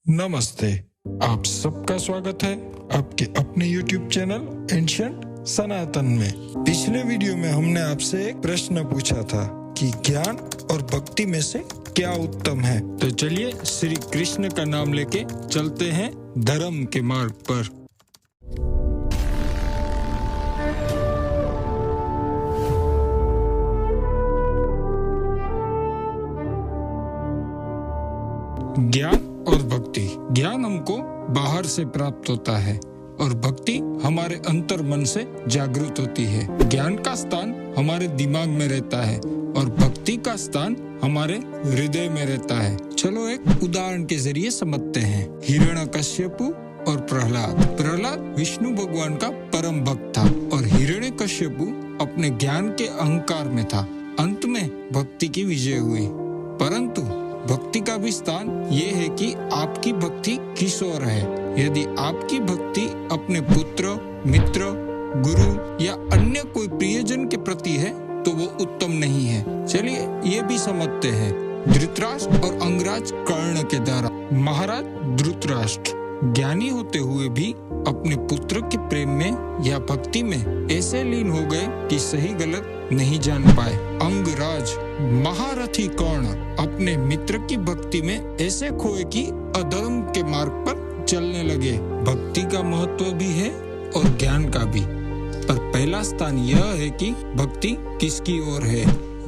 नमस्ते। आप सबका स्वागत है आपके अपने YouTube चैनल एंशिएंट सनातन में। पिछले वीडियो में हमने आपसे एक प्रश्न पूछा था कि ज्ञान और भक्ति में से क्या उत्तम है। तो चलिए श्री कृष्ण का नाम लेके चलते हैं धर्म के मार्ग पर। ज्ञान और भक्ति। ज्ञान हमको बाहर से प्राप्त होता है और भक्ति हमारे अंतर मन से जागृत होती है। ज्ञान का स्थान हमारे दिमाग में रहता है और भक्ति का स्थान हमारे हृदय में रहता है। चलो एक उदाहरण के जरिए समझते हैं। हिरण्यकश्यपु और प्रहलाद विष्णु भगवान का परम भक्त था और हिरण्यकश्यपु अपने ज्ञान के अहंकार में था। अंत में भक्ति की विजय हुई, परंतु भक्ति का भी स्थान ये है कि आपकी भक्ति किस ओर है। यदि आपकी भक्ति अपने पुत्र, मित्र, गुरु या अन्य कोई प्रियजन के प्रति है तो वो उत्तम नहीं है। चलिए ये भी समझते हैं। धृतराष्ट्र और अंगराज कर्ण के द्वारा महाराज धृतराष्ट्र ज्ञानी होते हुए भी अपने पुत्र के प्रेम में या भक्ति में ऐसे लीन हो गए कि सही गलत नहीं जान पाए। अंगराज महारथी कर्ण अपने मित्र की भक्ति में ऐसे खोए कि अधर्म के मार्ग पर चलने लगे। भक्ति का महत्व भी है और ज्ञान का भी, पर पहला स्थान यह है कि भक्ति किसकी ओर है।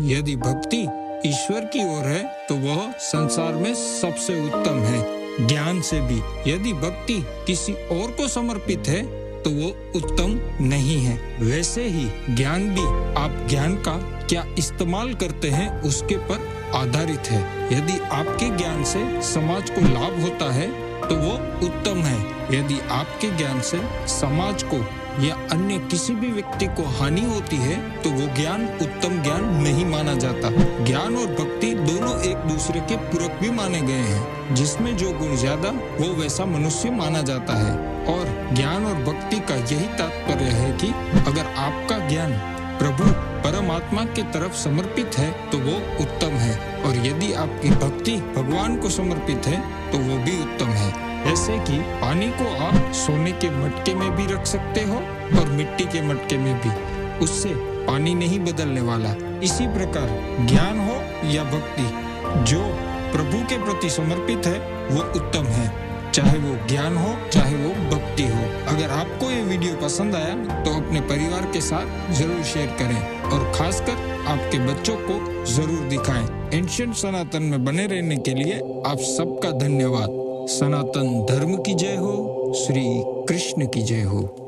यदि भक्ति ईश्वर की ओर है तो वह संसार में सबसे उत्तम है, ज्ञान से भी। यदि भक्ति किसी और को समर्पित है तो वो उत्तम नहीं है। वैसे ही ज्ञान भी आप ज्ञान का क्या इस्तेमाल करते हैं उसके पर आधारित है। यदि आपके ज्ञान से समाज को लाभ होता है तो वो उत्तम है। यदि आपके ज्ञान से समाज को या अन्य किसी भी व्यक्ति को हानि होती है तो वो ज्ञान उत्तम ज्ञान नहीं माना जाता। ज्ञान और भक्ति दोनों एक दूसरे के पूरक भी माने गए हैं। जिसमें जो गुण ज्यादा वो वैसा मनुष्य माना जाता है। और ज्ञान और भक्ति का यही तात्पर्य है कि अगर आपका ज्ञान प्रभु परमात्मा की तरफ समर्पित है तो वो उत्तम है, और यदि आपकी भक्ति भगवान को समर्पित है तो वो भी उत्तम है। जैसे कि पानी को आप सोने के मटके में भी रख सकते हो और मिट्टी के मटके में भी, उससे पानी नहीं बदलने वाला। इसी प्रकार ज्ञान हो या भक्ति, जो प्रभु के प्रति समर्पित है वो उत्तम है, चाहे वो ज्ञान हो चाहे वो भक्ति हो। अगर आपको ये वीडियो पसंद आया तो अपने परिवार के साथ जरूर शेयर करें और खासकर आपके बच्चों को जरूर दिखाएं। एंशिएंट सनातन में बने रहने के लिए आप सबका धन्यवाद। सनातन धर्म की जय हो, श्री कृष्ण की जय हो।